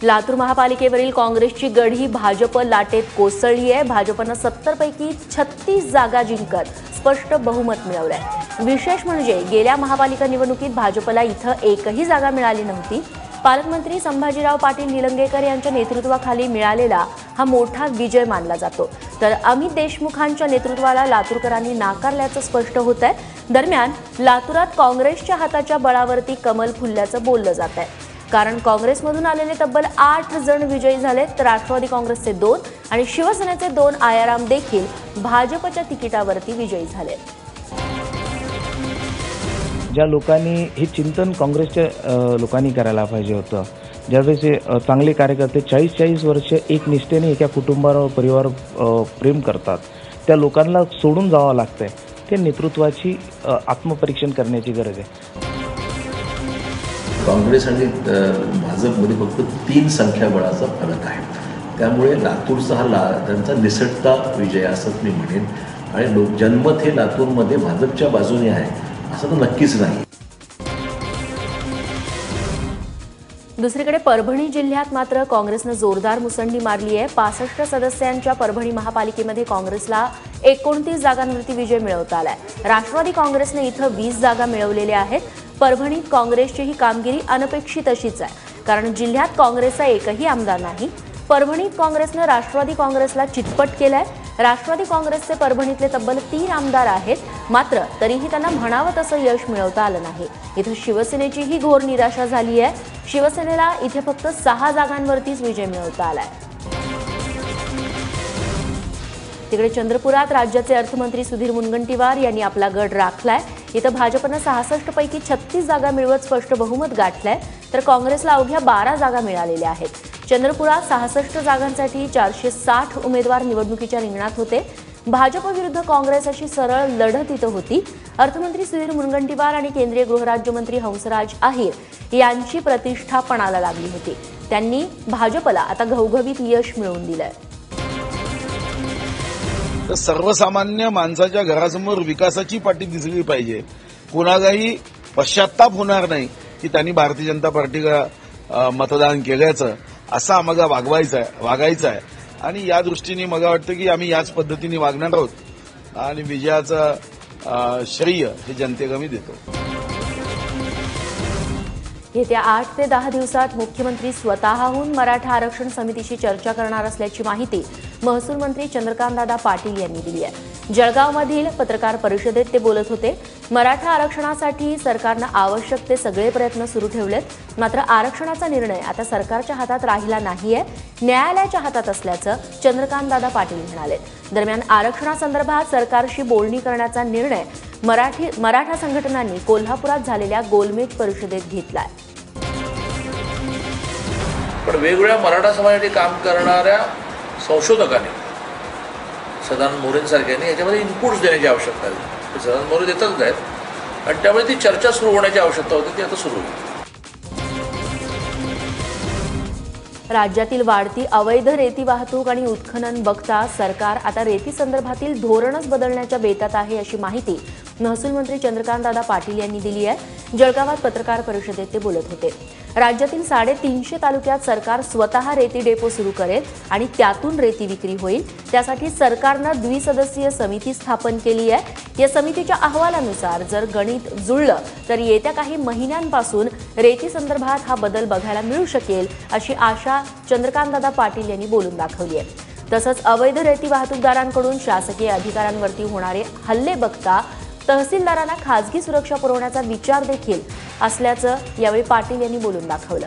लातूर महापालिकेवरील काँग्रेसची गढी भाजप लाटेत कोसळली आहे। भाजपने 70 पैकी 36 जागा जिंकत स्पष्ट बहुमत मिळवलंय। विशेष म्हणजे गेल्या महापालिका निवडणुकीत भाजपला इथं एकही जागा मिळाली नव्हती। पालकमंत्री संभाजीराव पाटील निलंगेकर यांच्या नेतृत्वाखाली मिळालेला हा मोठा विजय मानला जातो। तर अमित देशमुखांच्या नेतृत्वाला लातूरकरांनी नाकारल्याचं स्पष्ट होतंय। दरम्यान लातूरात काँग्रेसच्या हाताच्या बळावरती कमल फुलल्याचं बोललं जात आहे। कारण काँग्रेसमधून आलेले तब्बल 8 जण विजयी झालेत, तर राष्ट्रवादी काँग्रेसचे 2 आणि शिवसेनेचे 2 आयाराम देखील भाजपच्या तिकिटावरती विजयी झाले। ज्या लोकांनी हे चिंतन काँग्रेसच्या लोकांनी करायला पाहिजे होतं, ज्यावेळेस चांगले कार्यकर्ते 40-40 वर्ष एक निष्ठेने एका कुटुंबावर परिवार प्रेम करतात, त्या लोकांना सोडून जावं लागतंय। ते नेतृत्वाची आत्मपरीक्षण करण्याची गरज आहे। काँग्रेस आणि भाजपमध्ये फक्त 3 संख्याबळाचा फरक आहे, त्यामुळे लातूरचा हा त्यांचा निसटता विजय असंच मी म्हणेन। आणि जनमत हे लातूरमध्ये भाजपच्या बाजूने आहे असं तर नक्कीच नाही। दुसरीकडे परभणी जिल्ह्यात मात्र काँग्रेसने जोरदार मुसंडी मारली आहे। 65 सदस्यांच्या परभणी महापालिकेमध्ये काँग्रेसला 29 जागांवरती विजय मिळवता आलाय। राष्ट्रवादी काँग्रेसने इथं 20 जागा मिळवलेल्या आहेत। परभणीत काँग्रेसची ही कामगिरी अनपेक्षित अशीच आहे, कारण जिल्ह्यात काँग्रेसचा एकही आमदार नाही। परभणीत काँग्रेसने राष्ट्रवादी काँग्रेसला चितपट केलाय। राष्ट्रवादी काँग्रेसचे परभणीतले तब्बल 3 आमदार आहेत, मात्र तरीही त्यांना म्हणावं तसं यश मिळवता आलं नाही। इथं शिवसेनेची ही घोर निराशा झाली आहे। शिवसेनेला इथे फक्त 6 जागांवरतीच विजय मिळवता आलाय। तिकडे चंद्रपुरात राज्याचे अर्थमंत्री सुधीर मुनगंटीवार यांनी आपला गड राखलाय। इथं भाजपने 66 पैकी 36 जागा मिळवत स्पष्ट बहुमत गाठलंय, तर काँग्रेसला अवघ्या 12 जागा मिळालेल्या आहेत। चंद्रपुरात 66 जागांसाठी 460 उमेदवार निवडणुकीच्या रिंगणात होते। भाजप विरुद्ध काँग्रेस अशी सरळ लढत इथं होती। अर्थमंत्री सुधीर मुनगंटीवार आणि केंद्रीय गृहराज्यमंत्री हंसराज अहिर यांची प्रतिष्ठा पणाला लागली होती। त्यांनी भाजपला आता घवघवीत यश मिळवून दिलंय। तर सर्वसामान्य माणसाच्या घरासमोर विकासाची पाटी दिसली पाहिजे। कोणालाही पश्चाताप होणार नाही की त्यांनी भारतीय जनता पार्टीला मतदान केल्याचं, असं आम्हाला वागायचं आहे। आणि या दृष्टीने मला वाटतं की आम्ही याच पद्धतीने वागणार आहोत आणि विजयाचं श्रेय हे जनतेला मी देतो। येत्या 8 ते 10 दिवसात मुख्यमंत्री स्वतःहून मराठा आरक्षण समितीशी चर्चा करणार असल्याची माहिती महसूल मंत्री चंद्रकांतदादा पाटील यांनी दिली आहे। जळगावमधील पत्रकार परिषदेत ते बोलत होते। मराठा आरक्षणासाठी सरकारनं आवश्यक ते सगळे प्रयत्न सुरू ठेवलेत, मात्र आरक्षणाचा निर्णय आता सरकारच्या हातात राहिला नाहीये, न्यायालयाच्या हातात असल्याचं चंद्रकांतदादा पाटील म्हणाले। दरम्यान आरक्षणासंदर्भात सरकारशी बोलणी करण्याचा निर्णय मराठा संघटनांनी कोल्हापुरात झालेल्या गोलमेज परिषदेत घेतलाय। पण वेगवेगळ्या मराठा समाजासाठी काम करणाऱ्या संशोधकांनी, सदानंद मोरेंसारख्यांनी याच्यामध्ये इनपुट्स देण्याची आवश्यकता आहे। सदानंद मोरे देतच आहेत आणि त्यामुळे ती चर्चा सुरू होण्याची आवश्यकता होती, ती आता सुरू होईल। राज्यातील वाढती अवैध रेती वाहतूक आणि उत्खनन बघता सरकार आता रेती संदर्भातील धोरणच बदलण्याच्या बेतात आहे, अशी माहिती महसूल मंत्री चंद्रकांतदादा पाटील यांनी दिली आहे। जळगावात पत्रकार परिषदेत ते बोलत होते। राज्यातील 350 तालुक्यात सरकार स्वतः रेती डेपो सुरू करेल आणि त्यातून रेती विक्री होईल। त्यासाठी सरकारनं द्विसदस्यीय समिती स्थापन केली आहे। या समितीच्या अहवालानुसार जर गणित जुळलं तर येत्या काही महिन्यांपासून रेती संदर्भात हा बदल बघायला मिळू शकेल, अशी आशा चंद्रकांतदादा पाटील यांनी बोलून दाखवली आहे। तसंच अवैध रेती वाहतूकदारांकडून शासकीय अधिकाऱ्यांवरती होणारे हल्ले बघता तहसीलदारांना खासगी सुरक्षा पुरवण्याचा विचार देखील असल्याचं यावेळी पाटील यांनी बोलून दाखवलं।